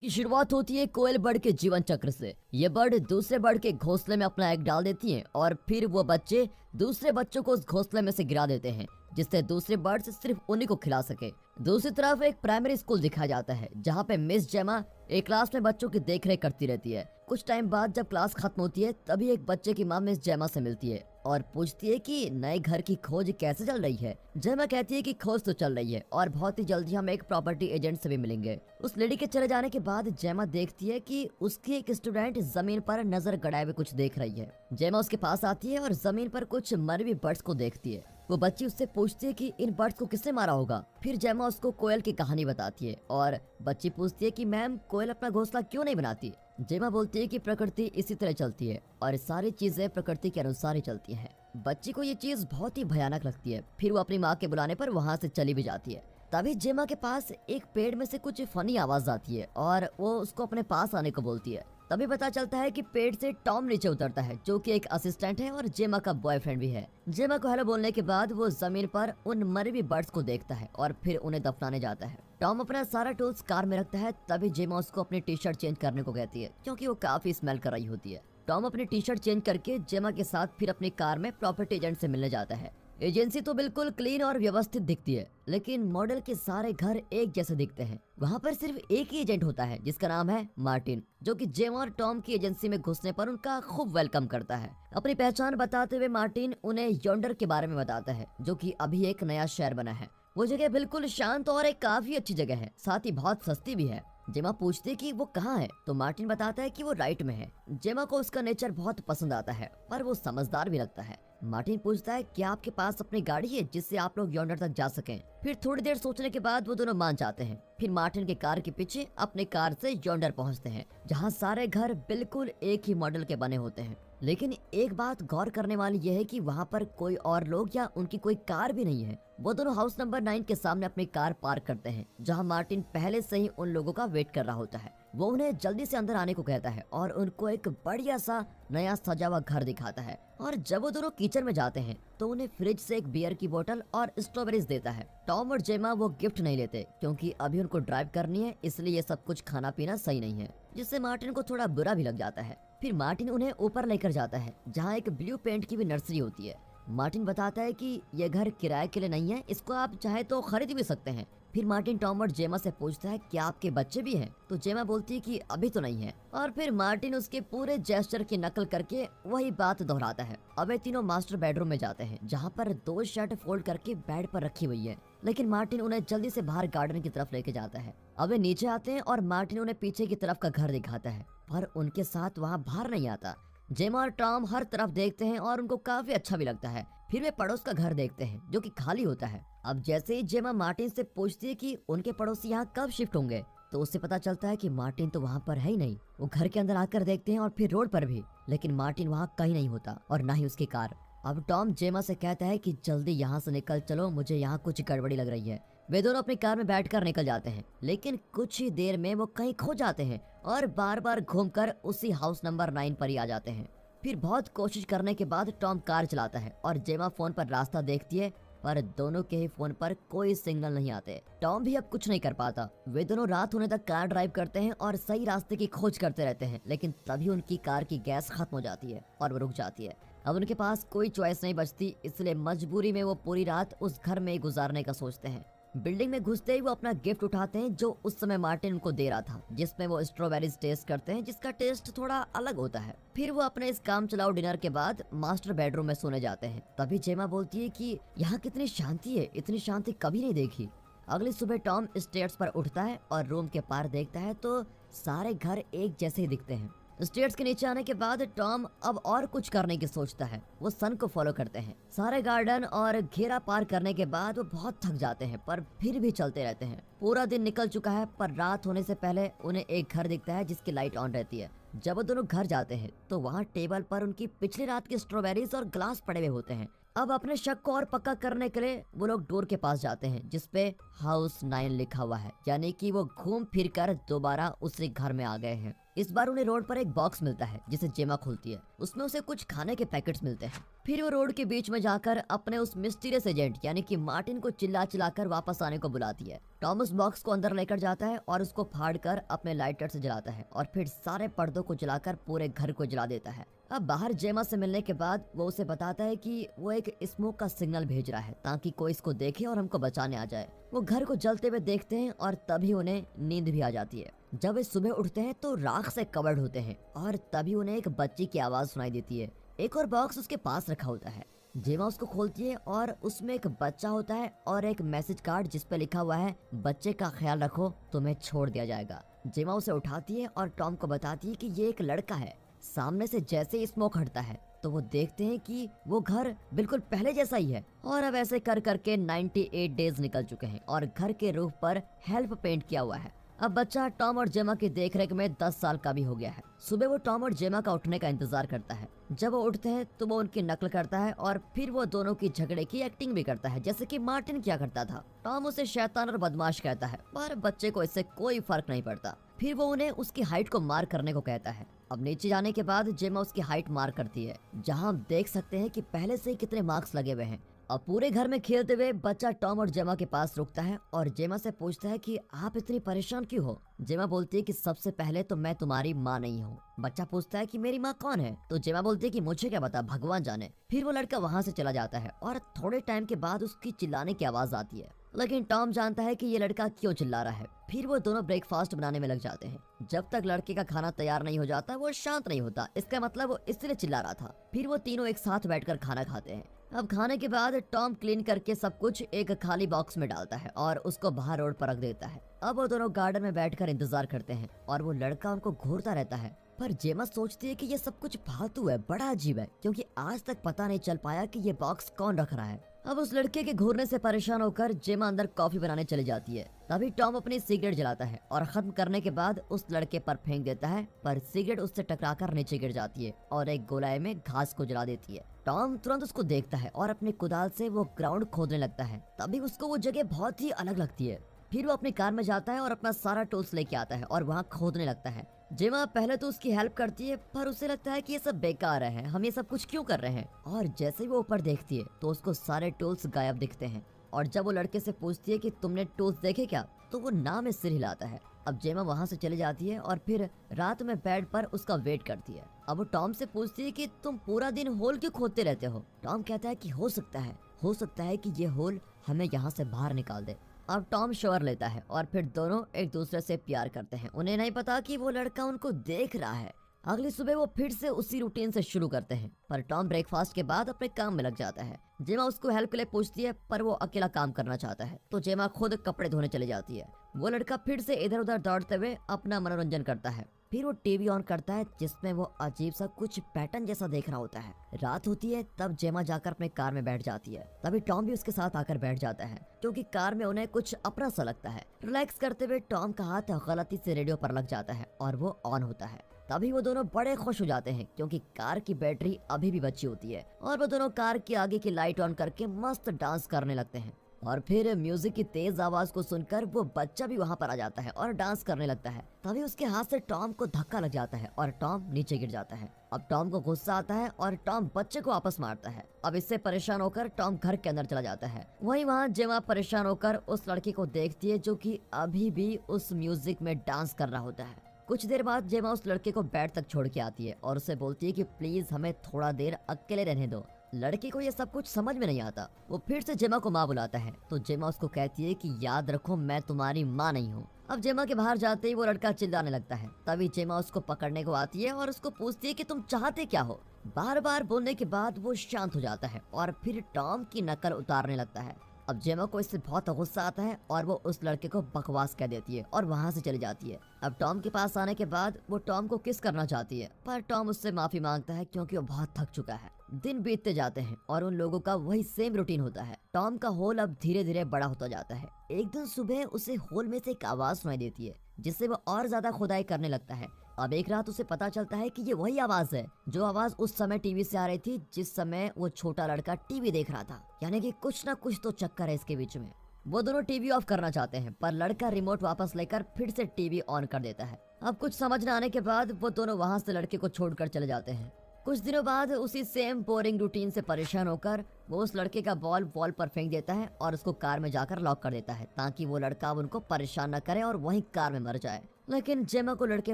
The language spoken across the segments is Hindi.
की शुरुआत होती है कोयल बर्ड के जीवन चक्र से। ये बर्ड दूसरे बर्ड के घोंसले में अपना एग डाल देती हैं और फिर वो बच्चे दूसरे बच्चों को उस घोंसले में से गिरा देते हैं, जिससे दूसरे बर्ड्स सिर्फ उन्हीं को खिला सके। दूसरी तरफ एक प्राइमरी स्कूल दिखाया जाता है जहाँ पे मिस जेमा एक क्लास में बच्चों की देखरेख करती रहती है। कुछ टाइम बाद जब क्लास खत्म होती है तभी एक बच्चे की माँ मिस जेमा से मिलती है और पूछती है कि नए घर की खोज कैसे चल रही है। जेमा कहती है कि खोज तो चल रही है और बहुत ही जल्दी हम एक प्रॉपर्टी एजेंट से भी मिलेंगे। उस लेडी के चले जाने के बाद जेमा देखती है कि उसकी एक स्टूडेंट जमीन पर नजर गड़ाए हुए कुछ देख रही है। जेमा उसके पास आती है और जमीन पर कुछ मरे हुए बर्ड्स को देखती है। वो बच्ची उससे पूछती है कि इन बर्ड्स को किसने मारा होगा। फिर जेमा उसको कोयल की कहानी बताती है और बच्ची पूछती है कि मैम कोयल अपना घोंसला क्यों नहीं बनाती। जेमा बोलती है कि प्रकृति इसी तरह चलती है और सारी चीजें प्रकृति के अनुसार ही चलती हैं। बच्ची को ये चीज बहुत ही भयानक लगती है। फिर वो अपनी माँ के बुलाने पर वहाँ से चली भी जाती है। तभी जेमा के पास एक पेड़ में से कुछ फनी आवाज आती है और वो उसको अपने पास आने को बोलती है। तभी पता चलता है कि पेड़ से टॉम नीचे उतरता है, जो कि एक असिस्टेंट है और जेमा का बॉयफ्रेंड भी है। जेमा को हेलो बोलने के बाद वो जमीन पर उन मरे हुए बर्ड्स को देखता है और फिर उन्हें दफनाने जाता है। टॉम अपना सारा टूल्स कार में रखता है। तभी जेमा उसको अपनी टी शर्ट चेंज करने को कहती है, क्योंकि वो काफी स्मेल कर रही होती है। टॉम अपनी टी शर्ट चेंज करके जेमा के साथ फिर अपनी कार में प्रॉपर्टी एजेंट से मिलने जाता है। एजेंसी तो बिल्कुल क्लीन और व्यवस्थित दिखती है, लेकिन मॉडल के सारे घर एक जैसे दिखते हैं। वहाँ पर सिर्फ एक ही एजेंट होता है जिसका नाम है मार्टिन, जो कि जेमा और टॉम की एजेंसी में घुसने पर उनका खूब वेलकम करता है। अपनी पहचान बताते हुए मार्टिन उन्हें योंडर के बारे में बताता है, जो कि अभी एक नया शहर बना है। वो जगह बिल्कुल शांत और एक काफी अच्छी जगह है, साथ ही बहुत सस्ती भी है। जेमा पूछती है कि वो कहाँ है, तो मार्टिन बताता है कि वो राइट में है। जेमा को उसका नेचर बहुत पसंद आता है, पर वो समझदार भी लगता है। मार्टिन पूछता है क्या आपके पास अपनी गाड़ी है जिससे आप लोग योंडर तक जा सकें। फिर थोड़ी देर सोचने के बाद वो दोनों मान जाते हैं। फिर मार्टिन के कार के पीछे अपने कार से योंडर पहुंचते हैं, जहां सारे घर बिल्कुल एक ही मॉडल के बने होते हैं। लेकिन एक बात गौर करने वाली यह है कि वहाँ पर कोई और लोग या उनकी कोई कार भी नहीं है। वो दोनों हाउस नंबर 9 के सामने अपनी कार पार्क करते हैं, जहाँ मार्टिन पहले से ही उन लोगों का वेट कर रहा होता है। वो उन्हें जल्दी से अंदर आने को कहता है और उनको एक बढ़िया सा नया सजा हुआ घर दिखाता है। और जब वो दोनों किचन में जाते हैं तो उन्हें फ्रिज से एक बियर की बोतल और स्ट्रॉबेरीज देता है। टॉम और जेमा वो गिफ्ट नहीं लेते, क्योंकि अभी उनको ड्राइव करनी है, इसलिए ये सब कुछ खाना पीना सही नहीं है, जिससे मार्टिन को थोड़ा बुरा भी लग जाता है। फिर मार्टिन उन्हें ऊपर लेकर जाता है, जहाँ एक ब्लू पेंट की भी नर्सरी होती है। मार्टिन बताता है कि ये घर किराए के लिए नहीं है, इसको आप चाहे तो खरीद भी सकते हैं। फिर मार्टिन टॉम और जेमा से पूछता है क्या आपके बच्चे भी हैं, तो जेमा बोलती है कि अभी तो नहीं है। और फिर मार्टिन उसके पूरे जेस्चर की नकल करके वही बात दोहराता है। अब वे तीनों मास्टर बेडरूम में जाते हैं, जहाँ पर 2 शर्ट फोल्ड करके बेड पर रखी हुई है, लेकिन मार्टिन उन्हें जल्दी से बाहर गार्डन की तरफ लेके जाता है। अब वे नीचे आते हैं और मार्टिन उन्हें पीछे की तरफ का घर दिखाता है, पर उनके साथ वहाँ बाहर नहीं आता। जेमा और टॉम हर तरफ देखते हैं और उनको काफी अच्छा भी लगता है। फिर वे पड़ोस का घर देखते हैं, जो कि खाली होता है। अब जैसे ही जेमा मार्टिन से पूछती है कि उनके पड़ोसी यहाँ कब शिफ्ट होंगे, तो उससे पता चलता है कि मार्टिन तो वहाँ पर है ही नहीं। वो घर के अंदर आकर देखते हैं और फिर रोड पर भी, लेकिन मार्टिन वहाँ कहीं नहीं होता और ना ही उसकी कार। अब टॉम जेमा से कहता है कि जल्दी यहाँ से निकल चलो, मुझे यहाँ कुछ गड़बड़ी लग रही है। वे दोनों अपनी कार में बैठकर निकल जाते हैं, लेकिन कुछ ही देर में वो कहीं खो जाते हैं और बार बार घूमकर उसी हाउस नंबर 9 पर ही आ जाते हैं। फिर बहुत कोशिश करने के बाद टॉम कार चलाता है और जेमा फोन पर रास्ता देखती है, पर दोनों के ही फोन पर कोई सिग्नल नहीं आते। टॉम भी अब कुछ नहीं कर पाता। वे दोनों रात होने तक कार ड्राइव करते हैं और सही रास्ते की खोज करते रहते हैं, लेकिन तभी उनकी कार की गैस खत्म हो जाती है और वो रुक जाती है। अब उनके पास कोई चॉइस नहीं बचती, इसलिए मजबूरी में वो पूरी रात उस घर में ही गुजारने का सोचते हैं। बिल्डिंग में घुसते ही वो अपना गिफ्ट उठाते हैं, जो उस समय मार्टिन उनको दे रहा था, जिसमें वो स्ट्रॉबेरीज टेस्ट करते हैं, जिसका टेस्ट थोड़ा अलग होता है। फिर वो अपने इस काम चलाओ डिनर के बाद मास्टर बेडरूम में सोने जाते हैं। तभी जेमा बोलती है कि यहाँ कितनी शांति है, इतनी शांति कभी नहीं देखी। अगली सुबह टॉम स्टेयर्स पर उठता है और रूम के पार देखता है तो सारे घर एक जैसे ही दिखते हैं। स्टेयर्स के नीचे आने के बाद टॉम अब और कुछ करने की सोचता है। वो सन को फॉलो करते हैं। सारे गार्डन और घेरा पार करने के बाद वो बहुत थक जाते हैं, पर फिर भी चलते रहते हैं। पूरा दिन निकल चुका है, पर रात होने से पहले उन्हें एक घर दिखता है जिसकी लाइट ऑन रहती है। जब वो दोनों घर जाते हैं तो वहाँ टेबल पर उनकी पिछली रात की स्ट्रॉबेरीज और ग्लास पड़े हुए होते हैं। अब अपने शक को और पक्का करने के लिए वो लोग डोर के पास जाते हैं जिसपे हाउस 9 लिखा हुआ है, यानी कि वो घूम फिर कर दोबारा उसी घर में आ गए हैं। इस बार उन्हें रोड पर एक बॉक्स मिलता है जिसे जेमा खोलती है। उसमें उसे कुछ खाने के पैकेट्स मिलते हैं। फिर वो रोड के बीच में जाकर अपने उस मिस्टीरियस एजेंट यानी कि मार्टिन को चिल्ला चिल्लाकर वापस आने को बुलाती है। टॉम उस बॉक्स को अंदर लेकर जाता है और उसको फाड़कर अपने लाइटर से जलाता है और फिर सारे पर्दों को जलाकर पूरे घर को जला देता है। अब बाहर जेमा से मिलने के बाद वो उसे बताता है कि वो एक स्मोक का सिग्नल भेज रहा है ताकि कोई इसको देखे और हमको बचाने आ जाए। वो घर को जलते हुए देखते हैं और तभी उन्हें नींद भी आ जाती है। जब वे सुबह उठते हैं तो राख से कवर्ड होते हैं और तभी उन्हें एक बच्ची की आवाज सुनाई देती है। एक और बॉक्स उसके पास रखा होता है। जेमा उसको खोलती है और उसमें एक बच्चा होता है और एक मैसेज कार्ड जिस पे लिखा हुआ है, बच्चे का ख्याल रखो, तुम्हें छोड़ दिया जाएगा। जेमा उसे उठाती है और टॉम को बताती है कि ये एक लड़का है। सामने से जैसे ही स्मोक हटता है तो वो देखते हैं कि वो घर बिल्कुल पहले जैसा ही है और अब ऐसे कर करके 98 डेज निकल चुके हैं और घर के रूफ पर हेल्प पेंट किया हुआ है। अब बच्चा टॉम और जेमा की देखरेख में 10 साल का भी हो गया है। सुबह वो टॉम और जेमा का उठने का इंतजार करता है। जब वो उठते हैं तो वो उनकी नकल करता है और फिर वो दोनों की झगड़े की एक्टिंग भी करता है जैसे कि मार्टिन किया करता था। टॉम उसे शैतान और बदमाश कहता है पर बच्चे को इससे कोई फर्क नहीं पड़ता। फिर वो उन्हें उसकी हाइट को मार करने को कहता है। अब नीचे जाने के बाद जेमा उसकी हाइट मार करती है, जहां हम देख सकते हैं कि पहले से ही कितने मार्क्स लगे हुए हैं। अब पूरे घर में खेलते हुए बच्चा टॉम और जेमा के पास रुकता है और जेमा से पूछता है कि आप इतनी परेशान क्यों हो। जेमा बोलती है कि सबसे पहले तो मैं तुम्हारी माँ नहीं हूँ। बच्चा पूछता है कि मेरी माँ कौन है, तो जेमा बोलती है कि मुझे क्या पता, भगवान जाने। फिर वो लड़का वहाँ से चला जाता है और थोड़े टाइम के बाद उसकी चिल्लाने की आवाज आती है, लेकिन टॉम जानता है कि ये लड़का क्यों चिल्ला रहा है। फिर वो दोनों ब्रेकफास्ट बनाने में लग जाते हैं। जब तक लड़के का खाना तैयार नहीं हो जाता वो शांत नहीं होता, इसका मतलब वो इसलिए चिल्ला रहा था। फिर वो तीनों एक साथ बैठकर खाना खाते हैं। अब खाने के बाद टॉम क्लीन करके सब कुछ एक खाली बॉक्स में डालता है और उसको बाहर रोड पर रख देता है। अब वो दोनों गार्डन में बैठकर इंतजार करते हैं और वो लड़का उनको घूरता रहता है। पर जेमा सोचती है कि ये सब कुछ फालतू है, बड़ा अजीब है, क्योंकि आज तक पता नहीं चल पाया कि ये बॉक्स कौन रख रहा है। अब उस लड़के के घूरने से परेशान होकर जेमा अंदर कॉफी बनाने चली जाती है। तभी टॉम अपनी सिगरेट जलाता है और खत्म करने के बाद उस लड़के पर फेंक देता है, पर सिगरेट उससे टकराकर नीचे गिर जाती है और एक गोलाई में घास को जला देती है। टॉम तुरंत उसको देखता है और अपने कुदाल से वो ग्राउंड खोदने लगता है। तभी उसको वो जगह बहुत ही अलग लगती है। फिर वो अपनी कार में जाता है और अपना सारा टूल्स लेके आता है और वहाँ खोदने लगता है। जेमा पहले तो उसकी हेल्प करती है पर उसे लगता है कि ये सब बेकार है, हम ये सब कुछ क्यों कर रहे हैं। और जैसे ही वो ऊपर देखती है तो उसको सारे टूल्स गायब दिखते हैं। और जब वो लड़के से पूछती है कि तुमने टूल्स देखे क्या, तो वो ना में सिर हिलाता है। अब जेमा वहाँ से चली जाती है और फिर रात में बेड पर उसका वेट करती है। अब वो टॉम से पूछती है कि तुम पूरा दिन होल क्यों खोदते रहते हो। टॉम कहता है कि हो सकता है कि ये होल हमें यहाँ से बाहर निकाल दे। अब टॉम शॉवर लेता है और फिर दोनों एक दूसरे से प्यार करते हैं। उन्हें नहीं पता कि वो लड़का उनको देख रहा है। अगली सुबह वो फिर से उसी रूटीन से शुरू करते हैं, पर टॉम ब्रेकफास्ट के बाद अपने काम में लग जाता है। जेमा उसको हेल्प के लिए पूछती है पर वो अकेला काम करना चाहता है, तो जेमा खुद कपड़े धोने चली जाती है। वो लड़का फिर से इधर उधर दौड़ते हुए अपना मनोरंजन करता है। फिर वो टीवी ऑन करता है जिसमें वो अजीब सा कुछ पैटर्न जैसा देख रहा होता है। रात होती है तब जेमा जाकर अपने कार में बैठ जाती है। तभी टॉम भी उसके साथ आकर बैठ जाता है क्योंकि कार में उन्हें कुछ अपना सा लगता है। रिलैक्स करते हुए टॉम का हाथ गलती से रेडियो पर लग जाता है और वो ऑन होता है। तभी वो दोनों बड़े खुश हो जाते हैं क्योंकि कार की बैटरी अभी भी बची होती है और वो दोनों कार के आगे की लाइट ऑन करके मस्त डांस करने लगते हैं। और फिर म्यूजिक की तेज आवाज को सुनकर वो बच्चा भी वहाँ पर आ जाता है और डांस करने लगता है। तभी उसके हाथ से टॉम को धक्का लग जाता है और टॉम नीचे गिर जाता है। अब टॉम को गुस्सा आता है और टॉम बच्चे को वापस मारता है। अब इससे परेशान होकर टॉम घर के अंदर चला जाता है। वहीं वहाँ जेमा परेशान होकर उस लड़की को देखती है जो कि अभी भी उस म्यूजिक में डांस कर रहा होता है। कुछ देर बाद जेमा उस लड़के को बेड तक छोड़ के आती है और उसे बोलती है कि प्लीज हमें थोड़ा देर अकेले रहने दो। लड़की को ये सब कुछ समझ में नहीं आता। वो फिर से जेमा को माँ बुलाता है तो जेमा उसको कहती है कि याद रखो मैं तुम्हारी माँ नहीं हूँ। अब जेमा के बाहर जाते ही वो लड़का चिल्लाने लगता है। तभी जेमा उसको पकड़ने को आती है और उसको पूछती है कि तुम चाहते क्या हो। बार बार बोलने के बाद वो शांत हो जाता है और फिर टॉम की नकल उतारने लगता है। अब जेमा को इससे बहुत गुस्सा आता है और वो उस लड़के को बकवास कह देती है और वहाँ से चली जाती है। अब टॉम के पास आने के बाद वो टॉम को किस करना चाहती है पर टॉम उससे माफी मांगता है क्योंकि वो बहुत थक चुका है। दिन बीतते जाते हैं और उन लोगों का वही सेम रूटीन होता है। टॉम का होल अब धीरे धीरे बड़ा होता जाता है। एक दिन सुबह उसे होल में से एक आवाज सुनाई देती है जिससे वो और ज्यादा खुदाई करने लगता है। अब एक रात उसे पता चलता है कि ये वही आवाज है जो आवाज उस समय टीवी से आ रही थी जिस समय वो छोटा लड़का टीवी देख रहा था। यानी कि कुछ ना कुछ तो चक्कर है इसके बीच में। वो दोनों टीवी ऑफ करना चाहते हैं पर लड़का रिमोट वापस लेकर फिर से टीवी ऑन कर देता है। अब कुछ समझ न आने के बाद वो दोनों वहाँ से लड़के को छोड़कर चले जाते हैं। कुछ दिनों बाद उसी सेम बोरिंग रूटीन से परेशान होकर वो उस लड़के का बॉल वॉल पर फेंक देता है और उसको कार में जाकर लॉक कर देता है ताकि वो लड़का उनको परेशान न करे और वहीं कार में मर जाए। लेकिन जेमा को लड़के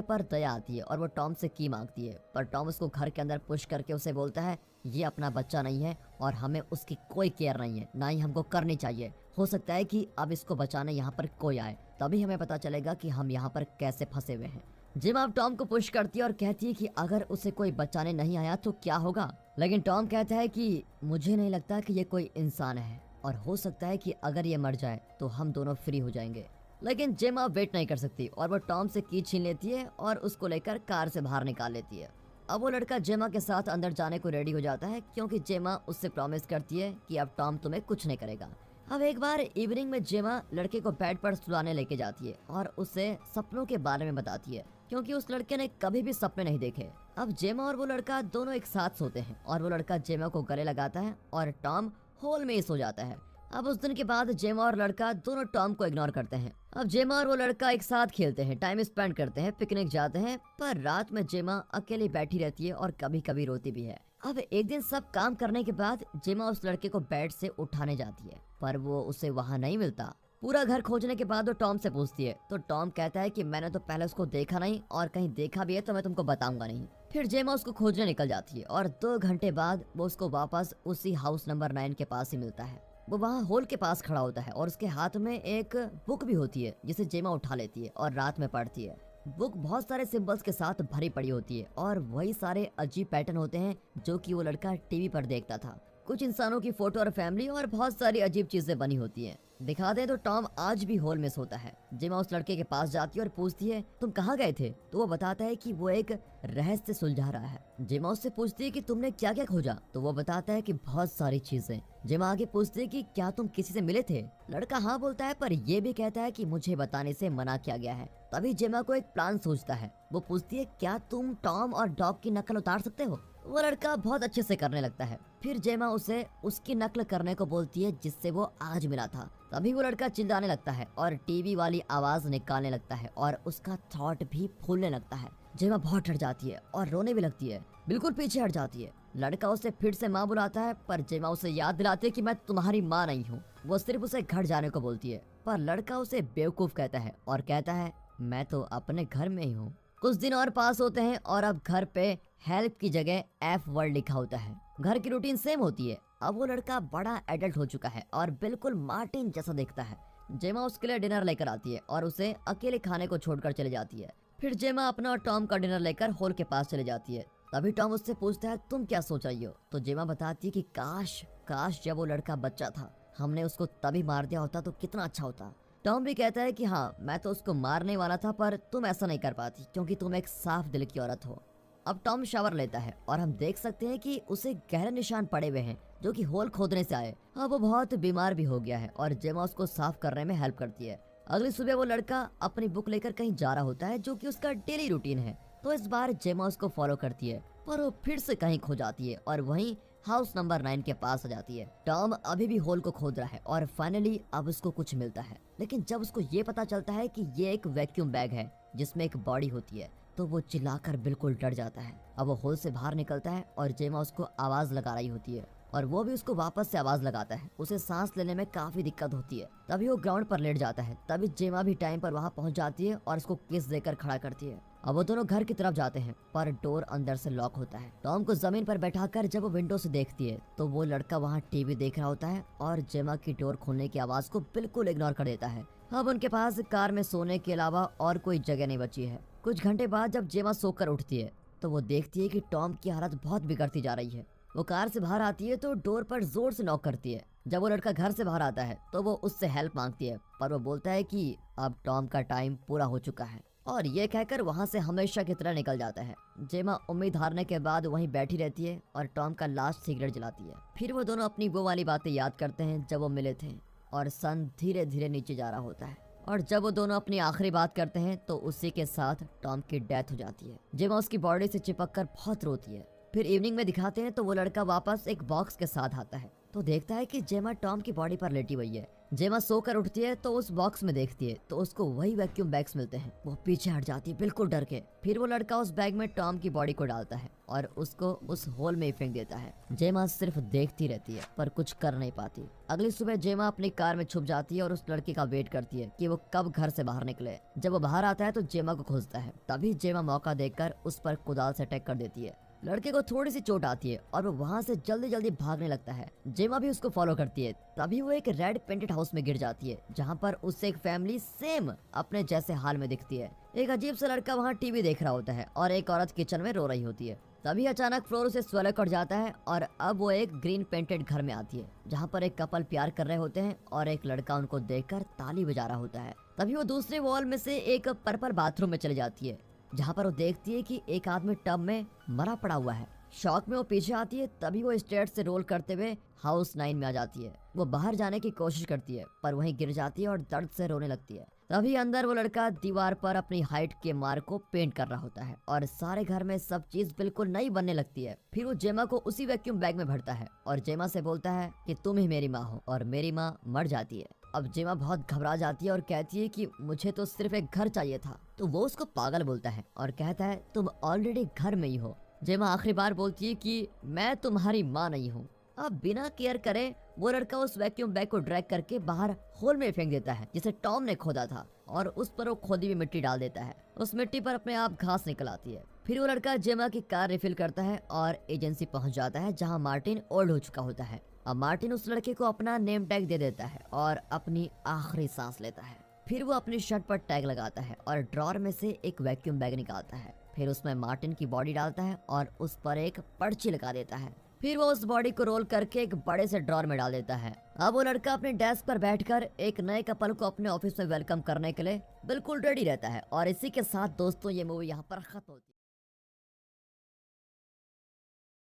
पर दया आती है और वो टॉम से की मांगती है, पर टॉम उसको घर के अंदर पुश करके उसे बोलता है ये अपना बच्चा नहीं है और हमें उसकी कोई केयर नहीं है, ना ही हमको करनी चाहिए। हो सकता है कि अब इसको बचाने यहाँ पर कोई आए, तभी हमें पता चलेगा कि हम यहाँ पर कैसे फंसे हुए हैं। जिम अब टॉम को पुश करती है और कहती है कि अगर उसे कोई बचाने नहीं आया तो क्या होगा। लेकिन टॉम कहता है कि मुझे नहीं लगता कि ये कोई इंसान है और हो सकता है कि अगर ये मर जाए तो हम दोनों फ्री हो जाएंगे। लेकिन जेमा वेट नहीं कर सकती और वो टॉम से की छीन लेती है और उसको लेकर कार से बाहर निकाल लेती है। अब वो लड़का जेमा के साथ अंदर जाने को रेडी हो जाता है क्योंकि जेमा उससे प्रॉमिस करती है कि अब टॉम तुम्हें कुछ नहीं करेगा। अब एक बार इवनिंग में जेमा लड़के को बेड पर सुलाने लेके जाती है और उसे सपनों के बारे में बताती है क्योंकि उस लड़के ने कभी भी सपने नहीं देखे। अब जेमा और वो लड़का दोनों एक साथ सोते हैं और वो लड़का जेमा को गले लगाता है और टॉम होल में ही सो जाता है। अब उस दिन के बाद जेमा और लड़का दोनों टॉम को इग्नोर करते हैं। अब जेमा और वो लड़का एक साथ खेलते हैं, टाइम स्पेंड करते हैं, पिकनिक जाते हैं, पर रात में जेमा अकेली बैठी रहती है और कभी कभी रोती भी है। अब एक दिन सब काम करने के बाद जेमा उस लड़के को बेड से उठाने जाती है पर वो उसे वहाँ नहीं मिलता। पूरा घर खोजने के बाद वो टॉम से पूछती है तो टॉम कहता है कि मैंने तो पहले उसको देखा नहीं और कहीं देखा भी है तो मैं तुमको बताऊंगा नहीं। फिर जेमा उसको खोजने निकल जाती है और 2 घंटे बाद वो उसको वापस उसी हाउस नंबर 9 के पास ही मिलता है। वो वहाँ होल के पास खड़ा होता है और उसके हाथ में एक बुक भी होती है जिसे जेमा उठा लेती है और रात में पढ़ती है। बुक बहुत सारे सिंबल्स के साथ भरी पड़ी होती है और वही सारे अजीब पैटर्न होते हैं जो कि वो लड़का टीवी पर देखता था। कुछ इंसानों की फोटो और फैमिली और बहुत सारी अजीब चीजें बनी होती हैं। दिखा दे तो टॉम आज भी होल में सोता है। जेमा उस लड़के के पास जाती है और पूछती है तुम कहाँ गए थे, तो वो बताता है कि वो एक रहस्य सुलझा रहा है। जेमा उससे पूछती है कि तुमने क्या क्या खोजा, तो वो बताता है कि बहुत सारी चीजें। जेमा आगे पूछती है कि क्या तुम किसी से मिले थे। लड़का हाँ बोलता है पर ये भी कहता है कि मुझे बताने से मना किया गया है। तभी जेमा को एक प्लान सोचता है। वो पूछती है क्या तुम टॉम और डॉग की नकल उतार सकते हो। वो लड़का बहुत अच्छे से करने लगता है। फिर जेमा उसे उसकी नकल करने को बोलती है जिससे वो आज मिला था। तभी वो लड़का चिल्लाने लगता है और टीवी वाली आवाज निकालने लगता है और उसका थॉट भी फूलने लगता है। जेमा बहुत डर जाती है और रोने भी लगती है, बिल्कुल पीछे हट जाती है। लड़का उसे फिर से माँ बुलाता है पर जेमा उसे याद दिलाती है कि मैं तुम्हारी माँ नहीं हूँ। वो सिर्फ उसे घर जाने को बोलती है पर लड़का उसे बेवकूफ कहता है और कहता है मैं तो अपने घर में ही हूँ। कुछ दिन और पास होते हैं और अब घर पे हेल्प की जगह एफ वर्ड लिखा होता है। घर की रूटीन सेम होती है। अब वो लड़का बड़ा एडल्ट हो चुका है और बिल्कुल मार्टिन जैसा दिखता है। जेमा उसके लिए डिनर लेकर आती है और उसे अकेले खाने को छोड़कर चली जाती है। फिर जेमा अपना और टॉम का डिनर लेकर हॉल के पास चली जाती है। तभी टॉम उससे पूछता है तुम क्या सोच रही हो, तो जेमा बताती है कि काश जब वो लड़का बच्चा था हमने उसको तभी मार दिया होता तो कितना अच्छा होता। टॉम भी कहता है कि हाँ मैं तो उसको मारने वाला था पर तुम ऐसा नहीं कर पाती क्योंकि तुम एक साफ दिल की औरत हो। अब टॉम शावर लेता है और हम देख सकते हैं कि उसे गहरे निशान पड़े हुए हैं जो कि होल खोदने से आए। अब वो बहुत बीमार भी हो गया है और जेमा उसको साफ करने में हेल्प करती है। अगली सुबह वो लड़का अपनी बुक लेकर कहीं जा रहा होता है जो कि उसका डेली रूटीन है। तो इस बार जेमा उसको फॉलो करती है पर वो फिर से कहीं खो जाती है और वहीं हाउस नंबर 9 के पास आ जाती है। टॉम अभी भी होल को खोद रहा है और फाइनली अब उसको कुछ मिलता है। लेकिन जब उसको ये पता चलता है कि ये एक वैक्यूम बैग है जिसमें एक बॉडी होती है तो वो चिल्लाकर बिल्कुल डर जाता है। अब वो होल से बाहर निकलता है और जेमा उसको आवाज लगा रही होती है और वो भी उसको वापस से आवाज लगाता है। उसे सांस लेने में काफी दिक्कत होती है। तभी वो ग्राउंड पर लेट जाता है। तभी जेमा भी टाइम पर वहाँ पहुँच जाती है और उसको किस देकर खड़ा करती है। अब वो दोनों घर की तरफ जाते हैं पर डोर अंदर से लॉक होता है। टॉम को जमीन पर बैठाकर जब वो विंडो से देखती है तो वो लड़का वहाँ टीवी देख रहा होता है और जेमा की डोर खोलने की आवाज को बिल्कुल इग्नोर कर देता है। अब उनके पास कार में सोने के अलावा और कोई जगह नहीं बची है। कुछ घंटे बाद जब जेमा सोकर उठती है तो वो देखती है कि टॉम की हालत बहुत बिगड़ती जा रही है। वो कार से बाहर आती है तो डोर पर जोर से नॉक करती है। जब वो लड़का घर से बाहर आता है तो वो उससे हेल्प मांगती है पर वो बोलता है कि अब टॉम का टाइम पूरा हो चुका है और ये कहकर वहाँ से हमेशा की तरह निकल जाता है। जेमा उम्मीद हारने के बाद वहीं बैठी रहती है और टॉम का लास्ट सिगरेट जलाती है। फिर वो दोनों अपनी वो वाली बातें याद करते हैं जब वो मिले थे और सन धीरे धीरे नीचे जा रहा होता है और जब वो दोनों अपनी आखिरी बात करते हैं तो उसी के साथ टॉम की डेथ हो जाती है। जेमा उसकी बॉडी से चिपक कर बहुत रोती है। फिर इवनिंग में दिखाते हैं तो वो लड़का वापस एक बॉक्स के साथ आता है तो देखता है कि जेमा टॉम की बॉडी पर लेटी हुई है। जेमा सोकर उठती है तो उस बॉक्स में देखती है तो उसको वही वैक्यूम बैग्स मिलते हैं। वो पीछे हट जाती है बिल्कुल डर के। फिर वो लड़का उस बैग में टॉम की बॉडी को डालता है और उसको उस होल में ही फेंक देता है। जेमा सिर्फ देखती रहती है पर कुछ कर नहीं पाती। अगली सुबह जेमा अपनी कार में छुप जाती है और उस लड़के का वेट करती है कि वो कब घर से बाहर निकले। जब वो बाहर आता है तो जेमा को खोजता है। तभी जेमा मौका देखकर उस पर कुदाल से अटैक कर देती है। लड़के को थोड़ी सी चोट आती है और वो वहाँ से जल्दी जल्दी भागने लगता है। जेमा भी उसको फॉलो करती है। तभी वो एक रेड पेंटेड हाउस में गिर जाती है जहाँ पर उससे एक फैमिली सेम अपने जैसे हाल में दिखती है। एक अजीब सा लड़का वहाँ टीवी देख रहा होता है और एक औरत किचन में रो रही होती है। तभी अचानक फ्लोर से स्वेलर कट जाता है और अब वो एक ग्रीन पेंटेड घर में आती है जहाँ पर एक कपल प्यार कर रहे होते हैं और एक लड़का उनको देखकर ताली बजा रहा होता है। तभी वो दूसरे वॉल में से एक पर्पल बाथरूम में चली जाती है जहाँ पर वो देखती है कि एक आदमी टब में मरा पड़ा हुआ है। शॉक में वो पीछे आती है। तभी वो स्टेयर से रोल करते हुए हाउस 9 में आ जाती है। वो बाहर जाने की कोशिश करती है पर वहीं गिर जाती है और दर्द से रोने लगती है। तभी अंदर वो लड़का दीवार पर अपनी हाइट के मार्क को पेंट कर रहा होता है और सारे घर में सब चीज बिल्कुल नई बनने लगती है। फिर वो जेमा को उसी वैक्यूम बैग में भरता है और जेमा से बोलता है कि तुम ही मेरी माँ हो और मेरी माँ मर जाती है। अब जेमा बहुत घबरा जाती है और कहती है कि मुझे तो सिर्फ एक घर चाहिए था। तो वो उसको पागल बोलता है और कहता है तुम ऑलरेडी घर में ही हो। जेमा आखिरी बार बोलती है कि मैं तुम्हारी माँ नहीं हूँ। अब बिना केयर करे वो लड़का उस वैक्यूम बैग को ड्रैग करके बाहर होल में फेंक देता है जिसे टॉम ने खोदा था और उस पर वो खोदी हुई मिट्टी डाल देता है। उस मिट्टी पर अपने आप घास निकल आती है। फिर वो लड़का जेमा की कार रिफिल करता है और एजेंसी पहुंच जाता है जहां मार्टिन ओल्ड हो चुका होता है। अब मार्टिन उस लड़के को अपना नेम टैग दे देता है और अपनी आखिरी सांस लेता है। फिर वो अपनी शर्ट पर टैग लगाता है और ड्रॉर में से एक वैक्यूम बैग निकालता है। फिर उसमें मार्टिन की बॉडी डालता है और उस पर एक पर्ची लगा देता है। फिर वो उस बॉडी को रोल करके एक बड़े से ड्रॉर में डाल देता है। अब वो लड़का अपने डेस्क पर बैठकर एक नए कपल को अपने ऑफिस में वेलकम करने के लिए बिल्कुल रेडी रहता है। और इसी के साथ दोस्तों ये मूवी यहाँ पर खत्म होती है।